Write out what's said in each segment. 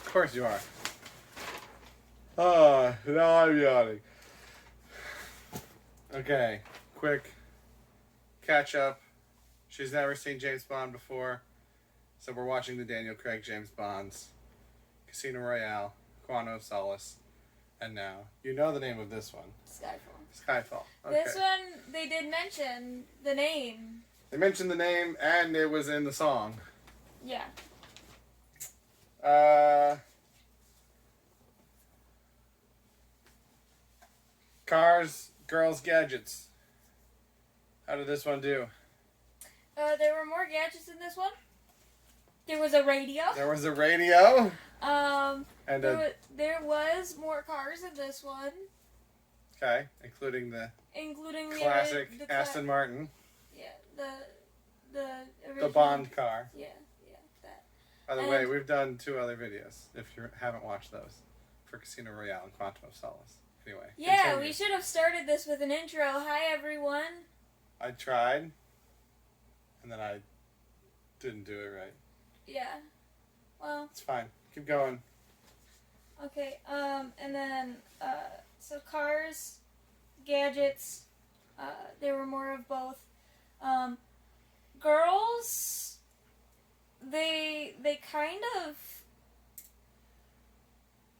Of course you are. Oh, now I'm yawning. Okay, quick catch up. She's never seen James Bond before, so we're watching the Daniel Craig James Bonds, Casino Royale, Quantum of Solace, and now you know the name of this one. Skyfall. Okay. This one, they did mention the name. They mentioned the name, and it was in the song. Yeah. Cars, girls, gadgets. How did this one do? There were more gadgets in this one. There was a radio. There was a radio. And there was more cars in this one. Okay, including the classic Aston Martin. Yeah, the original. The Bond car. Yeah, that. By the way, we've done 2 other videos, if you haven't watched those, for Casino Royale and Quantum of Solace. Anyway. Yeah, continue. we should have started this with an intro. Hi, everyone. I tried, and then I didn't do it right. Yeah. Well. It's fine. Keep going. Okay, and then, so cars, gadgets, there were more of both. Girls, they kind of,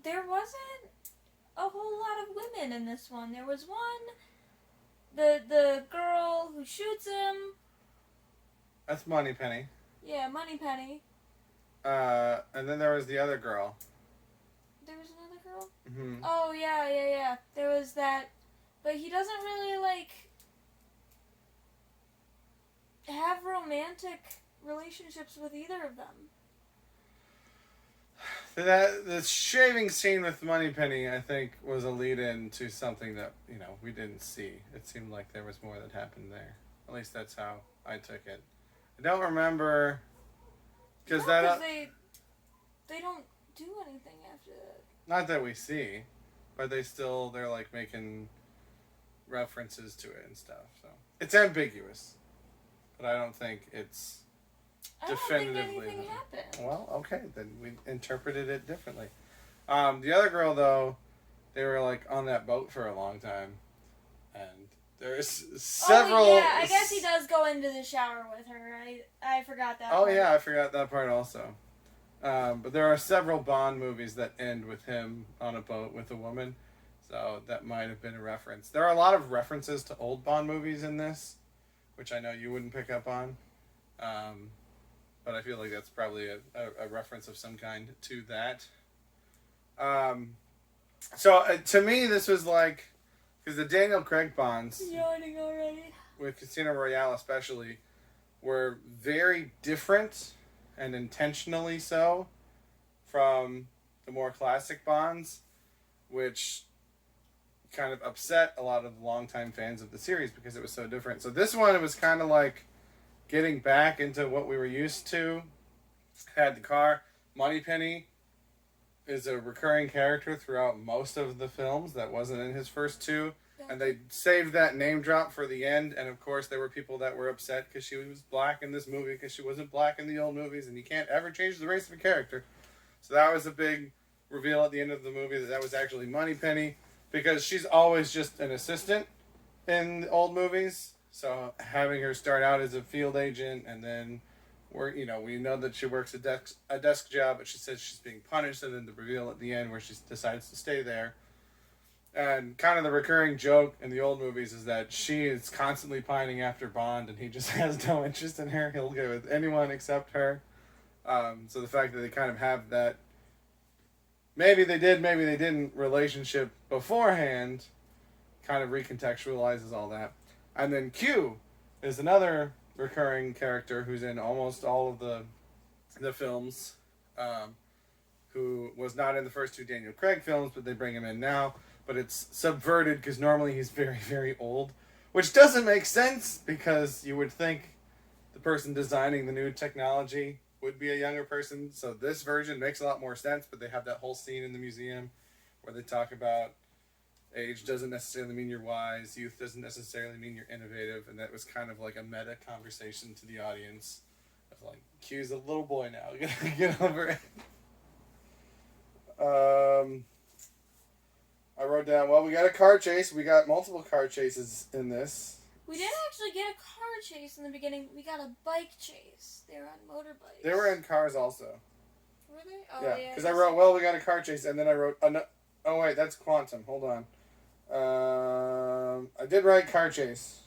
there wasn't a whole lot of women in this one. There was one, the girl who shoots him. That's Moneypenny. Yeah, Moneypenny. And then there was the other girl. There was another girl? Mm-hmm. Oh, yeah. There was that. But he doesn't really, have romantic relationships with either of them. The shaving scene with Moneypenny, I think, was a lead-in to something that, we didn't see. It seemed like there was more that happened there. At least that's how I took it. I don't remember... Because they don't do anything after that. Not that we see, but they're making references to it and stuff. So it's ambiguous, but I don't think it's definitively. I don't think anything happened. Well, okay, then we interpreted it differently. The other girl, though, they were on that boat for a long time, and there's several. Oh yeah, I guess he does go into the shower with her. I forgot that. Oh yeah, I forgot that part also. But there are several Bond movies that end with him on a boat with a woman, so that might have been a reference. There are a lot of references to old Bond movies in this, which I know you wouldn't pick up on, but I feel like that's probably a reference of some kind to that. So to me, this was because the Daniel Craig Bonds, yawning already, with Casino Royale especially, were very different, and intentionally so, from the more classic Bonds, which kind of upset a lot of longtime fans of the series because it was so different. So this one, it was kind of getting back into what we were used to. Had the car. Moneypenny is a recurring character throughout most of the films that wasn't in his first 2. And they saved that name drop for the end. And of course, there were people that were upset because she was black in this movie because she wasn't black in the old movies. And you can't ever change the race of a character. So that was a big reveal at the end of the movie that was actually Moneypenny. Because she's always just an assistant in the old movies. So having her start out as a field agent and then we know that she works a desk job, but she says she's being punished. And then the reveal at the end where she decides to stay there. And kind of the recurring joke in the old movies is that she is constantly pining after Bond and he just has no interest in her. He'll go with anyone except her. So the fact that they kind of have that, maybe they did, maybe they didn't, relationship beforehand kind of recontextualizes all that. And then Q is another recurring character who's in almost all of the films, who was not in the first 2 Daniel Craig films, but they bring him in now. But it's subverted because normally he's very, very old, which doesn't make sense because you would think the person designing the new technology would be a younger person. So this version makes a lot more sense, but they have that whole scene in the museum where they talk about age doesn't necessarily mean you're wise, youth doesn't necessarily mean you're innovative, and that was kind of a meta conversation to the audience. I was Q's a little boy now, get over it. I wrote down, well, we got a car chase. We got multiple car chases in this. We didn't actually get a car chase in the beginning. We got a bike chase. They were on motorbikes. They were in cars also. Were they? Oh, Yeah, because I wrote, well, we got a car chase, and then I wrote, oh, wait, that's Quantum. Hold on. I did write car chase.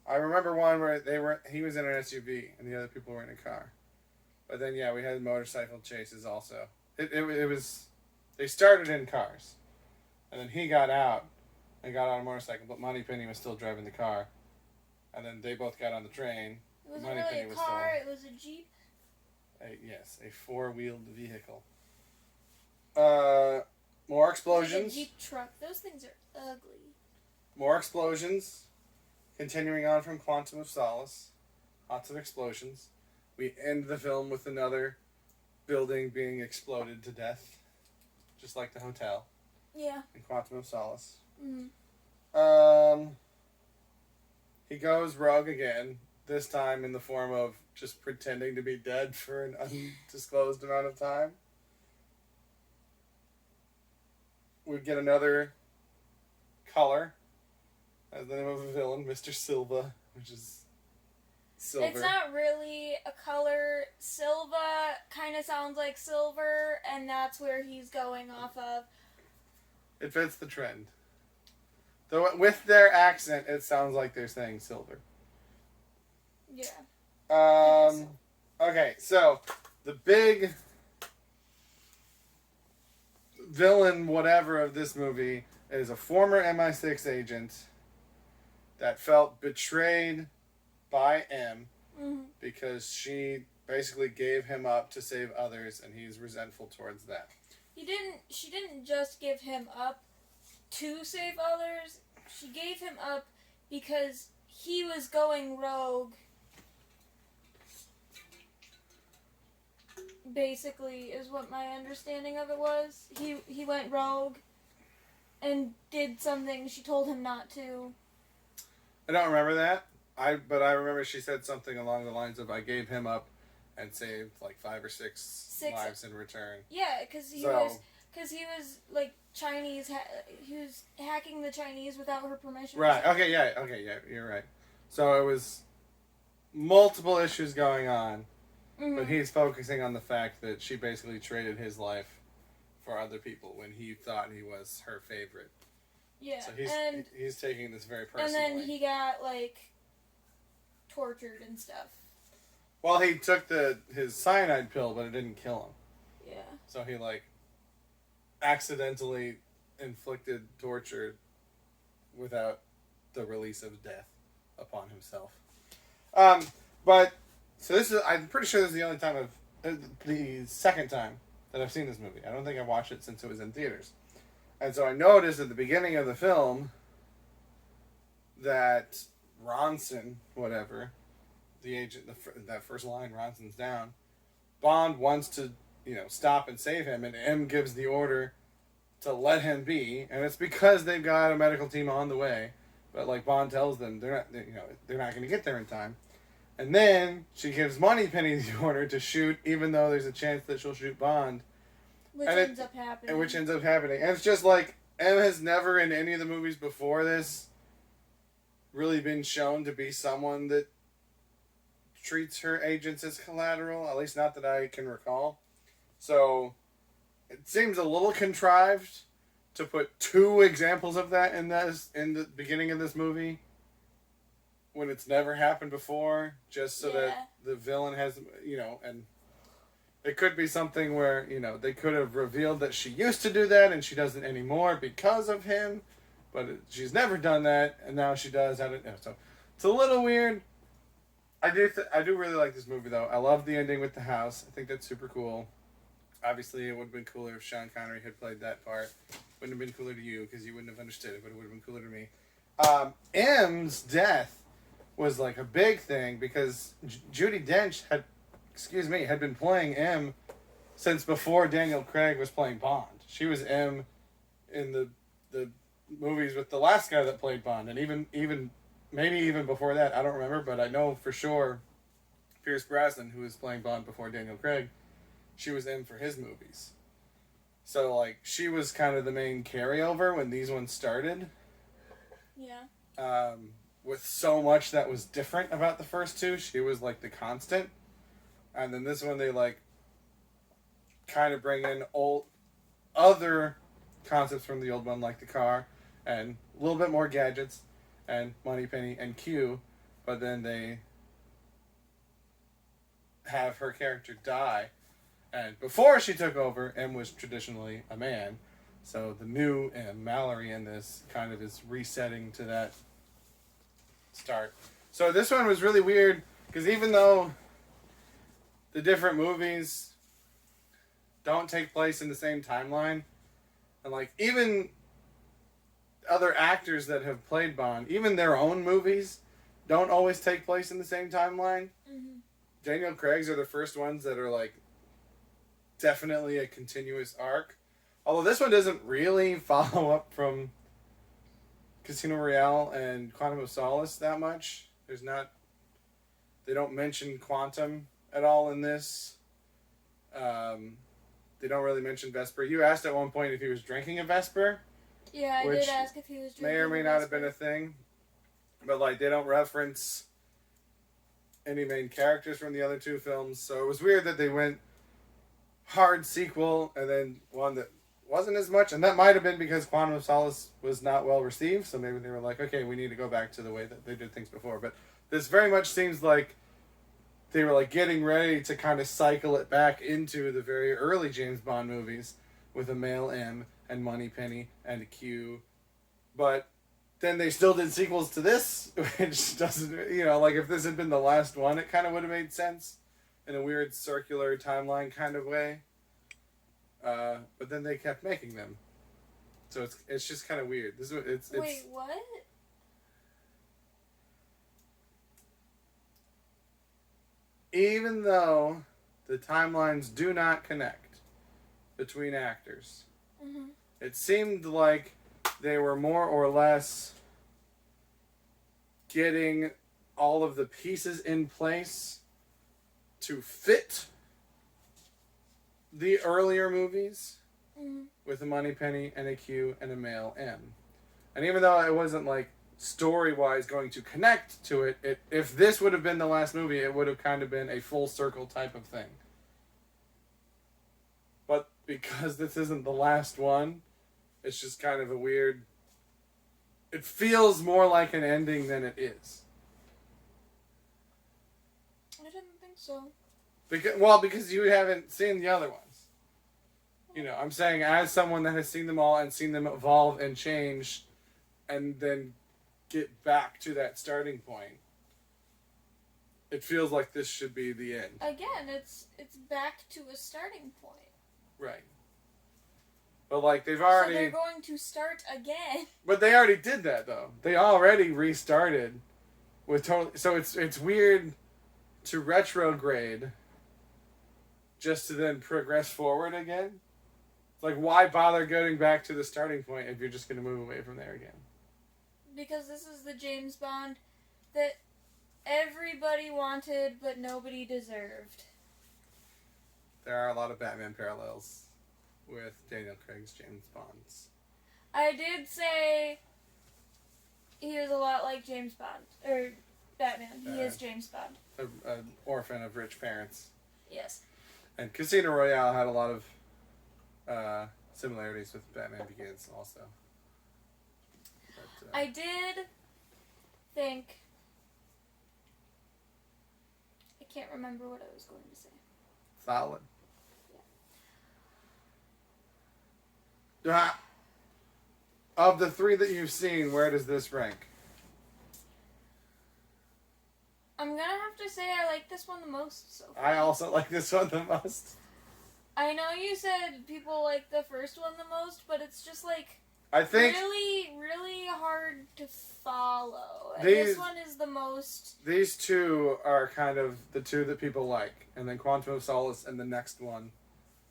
I remember one where he was in an SUV, and the other people were in a car. But then, yeah, we had motorcycle chases also. It was, they started in cars. And then he got out and got on a motorcycle, but Moneypenny was still driving the car. And then they both got on the train. It wasn't really a car, it was a Jeep. Yes, a four-wheeled vehicle. More explosions. Like a Jeep truck. Those things are ugly. More explosions. Continuing on from Quantum of Solace. Lots of explosions. We end the film with another building being exploded to death. Just like the hotel. Yeah. In Quantum of Solace. Mm-hmm. He goes rogue again. This time in the form of just pretending to be dead for an undisclosed amount of time. We get another color as the name of a villain, Mr. Silva, which is silver. It's not really a color. Silva kind of sounds like silver, and that's where he's going off of. It fits the trend. Though with their accent, it sounds like they're saying silver. Yeah. Okay, so the big villain, whatever, of this movie is a former MI6 agent that felt betrayed by M because she basically gave him up to save others, and he's resentful towards that. She didn't just give him up to save others. She gave him up because he was going rogue. Basically, is what my understanding of it was. He went rogue and did something she told him not to. I don't remember that. But I remember she said something along the lines of, I gave him up and saved like 5 or 6 lives in return. Yeah, because he was like Chinese. He was hacking the Chinese without her permission. Right. Okay. Yeah. You're right. So it was multiple issues going on, but he's focusing on the fact that she basically traded his life for other people when he thought he was her favorite. Yeah. So he's taking this very personally. And then he got like tortured and stuff. Well, he took his cyanide pill, but it didn't kill him. Yeah. So he like accidentally inflicted torture without the release of death upon himself. But so I'm pretty sure this is the only time the second time that I've seen this movie. I don't think I watched it since it was in theaters. And so I noticed at the beginning of the film that Ronson, whatever, the agent, that first line, Ronson's down, Bond wants to, stop and save him, and M gives the order to let him be, and it's because they've got a medical team on the way, but like Bond tells them they're not going to get there in time, and then she gives Moneypenny the order to shoot, even though there's a chance that she'll shoot Bond, which ends up happening. And it's just like M has never in any of the movies before this really been shown to be someone that treats her agents as collateral, at least not that I can recall. So it seems a little contrived to put 2 examples of that in the beginning of this movie when it's never happened before, just so that the villain has, and it could be something where, they could have revealed that she used to do that and she doesn't anymore because of him, but she's never done that, and now she does. I don't know. So it's a little weird. I do really like this movie, though. I love the ending with the house. I think that's super cool. Obviously, it would have been cooler if Sean Connery had played that part. Wouldn't have been cooler to you because you wouldn't have understood it, but it would have been cooler to me. M's death was like a big thing because Judi Dench had been playing M since before Daniel Craig was playing Bond. She was M in the movies with the last guy that played Bond, and maybe even before that. I don't remember, but I know for sure Pierce Brosnan, who was playing Bond before Daniel Craig, she was M for his movies. So, like, she was kind of the main carryover when these ones started. Yeah. With so much that was different about the first two, she was, like, the constant. And then this one, they, like, kind of bring in other concepts from the old one, like the car, and a little bit more gadgets, and Moneypenny and Q, but then they have her character die. And before she took over, M was traditionally a man. So the new M, Mallory, in this kind of is resetting to that start. So this one was really weird because even though the different movies don't take place in the same timeline, and like even other actors that have played Bond, even their own movies don't always take place in the same timeline. Mm-hmm. Daniel Craig's are the first ones that are like definitely a continuous arc. Although this one doesn't really follow up from Casino Royale and Quantum of Solace that much. They don't mention Quantum at all in this. They don't really mention Vesper. You asked at one point if he was drinking a Vesper. Yeah, I did ask if he was drinking. May or may not have been a thing. But like they don't reference any main characters from the other two films. So it was weird that they went hard sequel and then one that wasn't as much, and that might have been because Quantum of Solace was not well received, so maybe they were like, okay, we need to go back to the way that they did things before. But this very much seems like they were like getting ready to kind of cycle it back into the very early James Bond movies with a male M and Moneypenny and a Q. But then they still did sequels to this, which doesn't, like if this had been the last one, it kind of would have made sense in a weird circular timeline kind of way. But then they kept making them, so it's just kind of weird. Wait, what? Even though the timelines do not connect between actors, Mm-hmm. it seemed like they were more or less getting all of the pieces in place to fit the earlier movies with a Moneypenny and a Q and a male M. And even though it wasn't like story-wise going to connect to it, if this would have been the last movie, it would have kind of been a full circle type of thing. But because this isn't the last one, it's just kind of a weird... It feels more like an ending than it is. I didn't think so. Because you haven't seen the other ones. I'm saying as someone that has seen them all and seen them evolve and change and then get back to that starting point, it feels like this should be the end. Again, it's back to a starting point. Right. But like they've already... So they're going to start again. But they already did that though. They already restarted with totally... So it's weird to retrograde just to then progress forward again. It's like, why bother going back to the starting point if you're just going to move away from there again? Because this is the James Bond that everybody wanted but nobody deserved. There are a lot of Batman parallels with Daniel Craig's James Bonds. I did say he was a lot like James Bond. Or Batman. He is James Bond. An orphan of rich parents. Yes. And Casino Royale had a lot of similarities with Batman Begins also. But, I did think... I can't remember what I was going to say. Solid. Yeah. Of the three that you've seen, where does this rank? I'm gonna have to say I like this one the most so far. I also like this one the most. I know you said people like the first one the most, but it's just like I think really, really hard to follow. And These- this one is the most... these two are kind of the two that people like, and then Quantum of Solace and the next one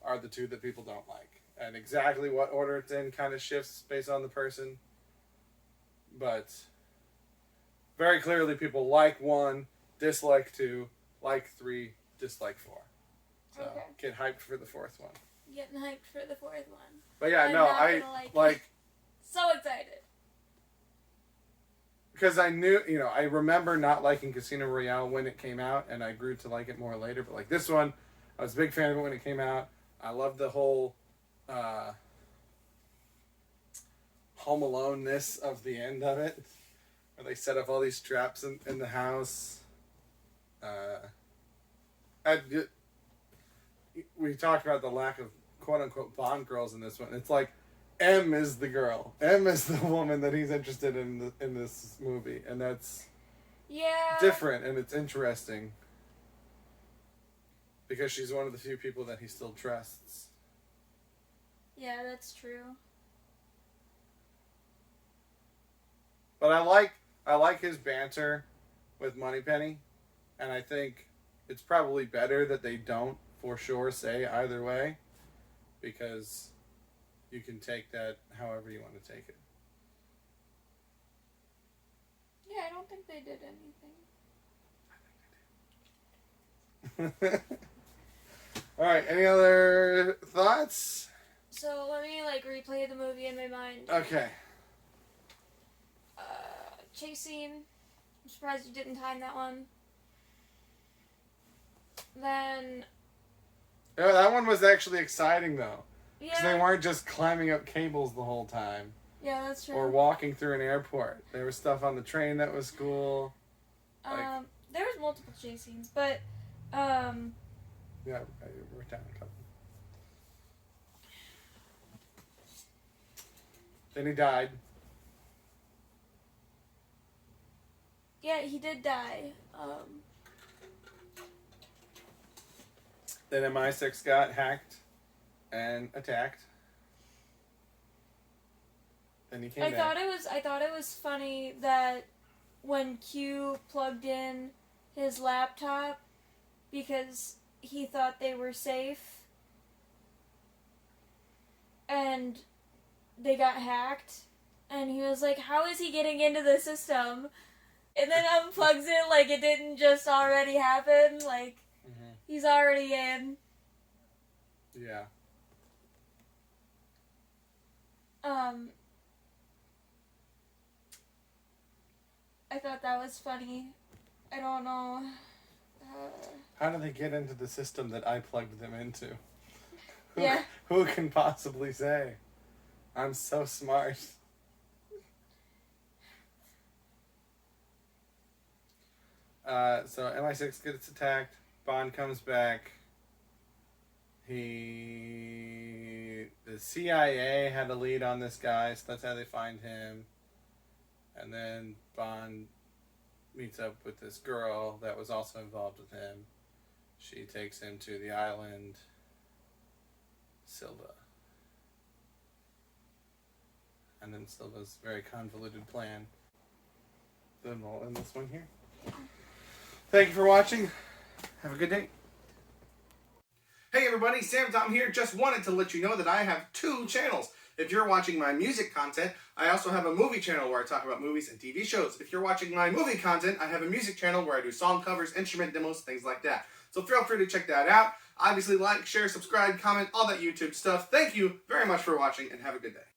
are the two that people don't like. And exactly what order it's in kind of shifts based on the person. But very clearly people like 1, dislike 2, like 3, dislike 4. So Okay. get hyped for the 4th one. getting hyped for the fourth one. But yeah, I'm no, not I gonna like it. So excited. because I knew, I remember not liking Casino Royale when it came out, and I grew to like it more later. But like this one, I was a big fan of it when it came out. I loved the whole Home Alone-ness of the end of it, where they set up all these traps in the house. We talked about the lack of quote-unquote Bond girls in this one. It's like M is the girl. M is the woman that he's interested in this movie, and that's different, and it's interesting because she's one of the few people that he still trusts. Yeah, that's true. But I like his banter with Moneypenny, and I think it's probably better that they don't for sure say either way, because you can take that however you want to take it. Yeah, I don't think they did anything. Alright, any other thoughts? So let me replay the movie in my mind. Okay. Chase scene. I'm surprised you didn't time that one. Then... Yeah, that one was actually exciting though. Because Yeah. they weren't just climbing up cables the whole time. Yeah, that's true. Or walking through an airport. There was stuff on the train that was cool. There was multiple chase scenes, but, Yeah, I wrote down a couple. Then he died. yeah, he did die. Then MI6 got hacked and attacked. Then he came I back. thought it was funny that when Q plugged in his laptop because he thought they were safe and they got hacked, and he was like, how is he getting into the system? And then unplugs it like it didn't just already happen, like he's already in. Yeah. I thought that was funny. I don't know. How do they get into the system that I plugged them into? Yeah. Who can possibly say? I'm so smart. So MI6 gets attacked. Bond comes back. The CIA had a lead on this guy, so that's how they find him. And then Bond meets up with this girl that was also involved with him. She takes him to the island, Silva. And then Silva's very convoluted plan. Then we'll end this one here. Thank you for watching. Have a good day. Hey everybody, Sam Tom here. Just wanted to let you know that I have 2 channels. If you're watching my music content, I also have a movie channel where I talk about movies and TV shows. If you're watching my movie content, I have a music channel where I do song covers, instrument demos, things like that. So feel free to check that out. Obviously, like, share, subscribe, comment, all that YouTube stuff. Thank you very much for watching, and have a good day.